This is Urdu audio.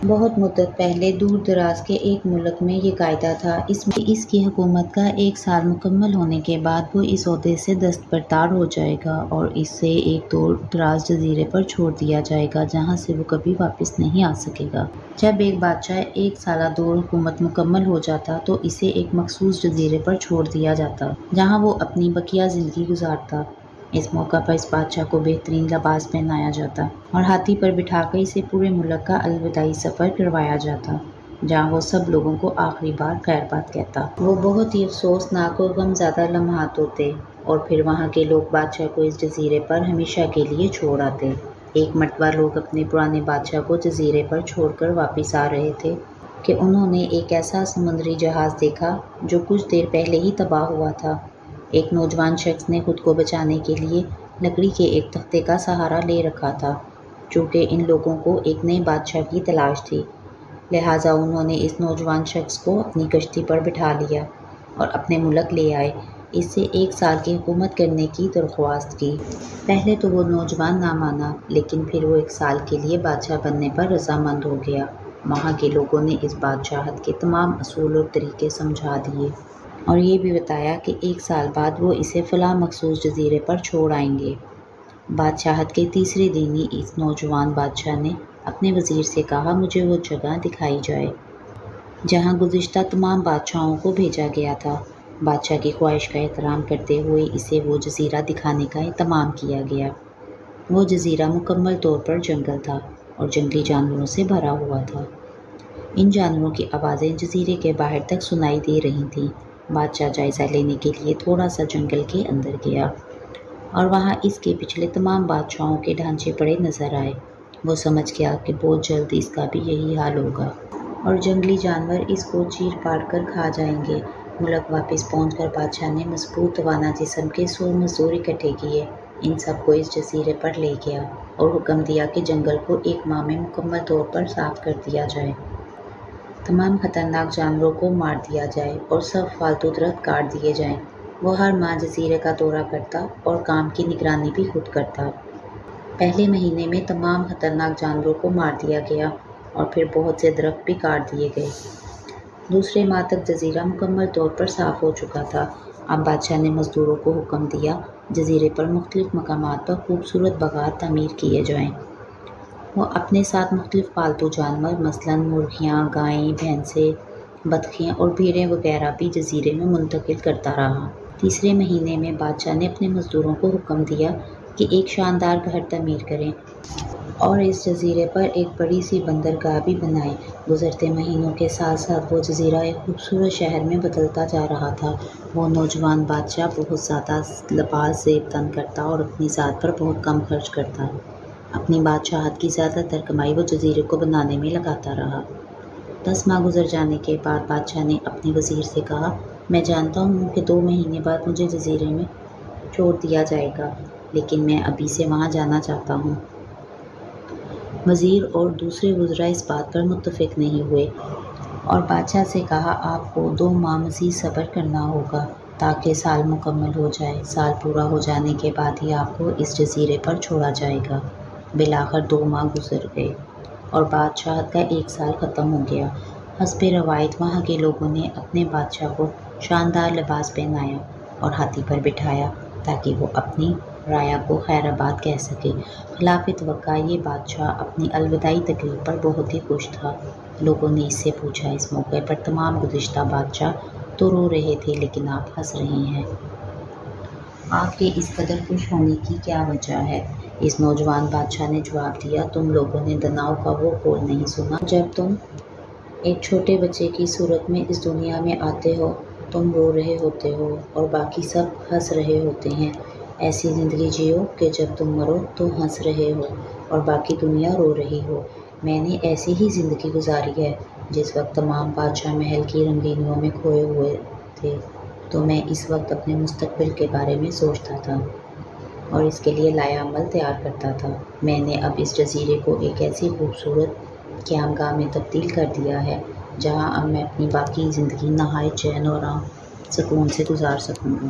بہت مدت پہلے دور دراز کے ایک ملک میں یہ قاعدہ تھا، اس میں اس کی حکومت کا 1 سال مکمل ہونے کے بعد وہ اس عہدے سے دستبردار ہو جائے گا اور اسے ایک دور دراز جزیرے پر چھوڑ دیا جائے گا جہاں سے وہ کبھی واپس نہیں آ سکے گا۔ جب ایک بادشاہ 1 سالہ دور حکومت مکمل ہو جاتا تو اسے ایک مخصوص جزیرے پر چھوڑ دیا جاتا جہاں وہ اپنی بقیہ زندگی گزارتا۔ اس موقع پر اس بادشاہ کو بہترین لباس پہنایا جاتا اور ہاتھی پر بٹھا کر اسے پورے ملک کا الوداعی سفر کروایا جاتا جہاں وہ سب لوگوں کو آخری بار خیر بات کہتا۔ وہ بہت ہی افسوسناک اور غمزدہ لمحات ہوتے اور پھر وہاں کے لوگ بادشاہ کو اس جزیرے پر ہمیشہ کے لیے چھوڑ آتے۔ ایک مرتبہ لوگ اپنے پرانے بادشاہ کو جزیرے پر چھوڑ کر واپس آ رہے تھے کہ انہوں نے ایک ایسا سمندری جہاز دیکھا جو کچھ دیر پہلے ہی تباہ ہوا تھا۔ ایک نوجوان شخص نے خود کو بچانے کے لیے لکڑی کے ایک تختے کا سہارا لے رکھا تھا۔ چونکہ ان لوگوں کو ایک نئے بادشاہ کی تلاش تھی، لہٰذا انہوں نے اس نوجوان شخص کو اپنی کشتی پر بٹھا لیا اور اپنے ملک لے آئے، اس سے 1 سال کی حکومت کرنے کی درخواست کی۔ پہلے تو وہ نوجوان نہ مانا، لیکن پھر وہ 1 سال کے لیے بادشاہ بننے پر رضامند ہو گیا۔ وہاں کے لوگوں نے اس بادشاہت کے تمام اصول اور طریقے سمجھا دیے اور یہ بھی بتایا کہ 1 سال بعد وہ اسے فلاں مخصوص جزیرے پر چھوڑ آئیں گے۔ بادشاہت کے تیسرے دن ہی اس نوجوان بادشاہ نے اپنے وزیر سے کہا، مجھے وہ جگہ دکھائی جائے جہاں گزشتہ تمام بادشاہوں کو بھیجا گیا تھا۔ بادشاہ کی خواہش کا احترام کرتے ہوئے اسے وہ جزیرہ دکھانے کا اہتمام کیا گیا۔ وہ جزیرہ مکمل طور پر جنگل تھا اور جنگلی جانوروں سے بھرا ہوا تھا۔ ان جانوروں کی آوازیں جزیرے کے باہر تک سنائی دے رہی تھیں۔ بادشاہ جائزہ لینے کے لیے تھوڑا سا جنگل کے اندر گیا اور وہاں اس کے پچھلے تمام بادشاہوں کے ڈھانچے پڑے نظر آئے۔ وہ سمجھ گیا کہ بہت جلد اس کا بھی یہی حال ہوگا اور جنگلی جانور اس کو چیر پاڑ کر کھا جائیں گے۔ ملک واپس پہنچ کر بادشاہ نے مضبوط توانا جسم کے 100 مزدور اکٹھے کیے، ان سب کو اس جزیرے پر لے گیا اور حکم دیا کہ جنگل کو 1 ماہ میں مکمل طور پر صاف کر دیا جائے، تمام خطرناک جانوروں کو مار دیا جائے اور سب فالتو درخت کاٹ دیے جائیں۔ وہ ہر ماہ جزیرے کا دورہ کرتا اور کام کی نگرانی بھی خود کرتا۔ پہلے مہینے میں تمام خطرناک جانوروں کو مار دیا گیا اور پھر بہت سے درخت بھی کاٹ دیے گئے۔ دوسرے ماہ تک جزیرہ مکمل طور پر صاف ہو چکا تھا۔ اب بادشاہ نے مزدوروں کو حکم دیا جزیرے پر مختلف مقامات پر خوبصورت باغات تعمیر کیے جائیں۔ وہ اپنے ساتھ مختلف پالتو جانور مثلاً مرغیاں، گائیں، بھینسیں، بطخیں اور بھیڑیں وغیرہ بھی جزیرے میں منتقل کرتا رہا۔ تیسرے مہینے میں بادشاہ نے اپنے مزدوروں کو حکم دیا کہ ایک شاندار گھر تعمیر کریں اور اس جزیرے پر ایک بڑی سی بندرگاہ بھی بنائیں۔ گزرتے مہینوں کے ساتھ ساتھ وہ جزیرہ ایک خوبصورت شہر میں بدلتا جا رہا تھا۔ وہ نوجوان بادشاہ بہت زیادہ لباس زیب تن کرتا اور اپنی ذات پر بہت کم خرچ کرتا۔ اپنی بادشاہت کی زیادہ تر کمائی وہ جزیرے کو بنانے میں لگاتا رہا۔ 10 ماہ گزر جانے کے بعد بادشاہ نے اپنے وزیر سے کہا، میں جانتا ہوں کہ 2 مہینے بعد مجھے جزیرے میں چھوڑ دیا جائے گا، لیکن میں ابھی سے وہاں جانا چاہتا ہوں۔ وزیر اور دوسرے وزراء اس بات پر متفق نہیں ہوئے اور بادشاہ سے کہا، آپ کو 2 ماہ مزید صبر کرنا ہوگا تاکہ سال مکمل ہو جائے۔ سال پورا ہو جانے کے بعد ہی آپ کو اس جزیرے پر چھوڑا جائے گا۔ بالآخر 2 ماہ گزر گئے اور بادشاہت کا 1 سال ختم ہو گیا۔ حسب روایت وہاں کے لوگوں نے اپنے بادشاہ کو شاندار لباس پہنایا اور ہاتھی پر بٹھایا تاکہ وہ اپنی رعایا کو خیر آباد کہہ سکے۔ خلاف توقع یہ بادشاہ اپنی الوداعی تقریب پر بہت ہی خوش تھا۔ لوگوں نے اس سے پوچھا، اس موقع پر تمام گزشتہ بادشاہ تو رو رہے تھے لیکن آپ ہنس رہے ہیں، آپ کے اس قدر خوش ہونے کی کیا وجہ ہے؟ اس نوجوان بادشاہ نے جواب دیا، تم لوگوں نے دناؤں کا وہ قول نہیں سنا جب تم ایک چھوٹے بچے کی صورت میں اس دنیا میں آتے ہو، تم رو رہے ہوتے ہو اور باقی سب ہنس رہے ہوتے ہیں۔ ایسی زندگی جیو کہ جب تم مرو تو ہنس رہے ہو اور باقی دنیا رو رہی ہو۔ میں نے ایسی ہی زندگی گزاری ہے۔ جس وقت تمام بادشاہ محل کی رنگینیوں میں کھوئے ہوئے تھے تو میں اس وقت اپنے مستقبل کے بارے میں سوچتا تھا اور اس کے لیے لائحہ عمل تیار کرتا تھا۔ میں نے اب اس جزیرے کو ایک ایسی خوبصورت قیامگاہ میں تبدیل کر دیا ہے جہاں اب میں اپنی باقی زندگی نہایت چین و آرام سکون سے گزار سکوں گا۔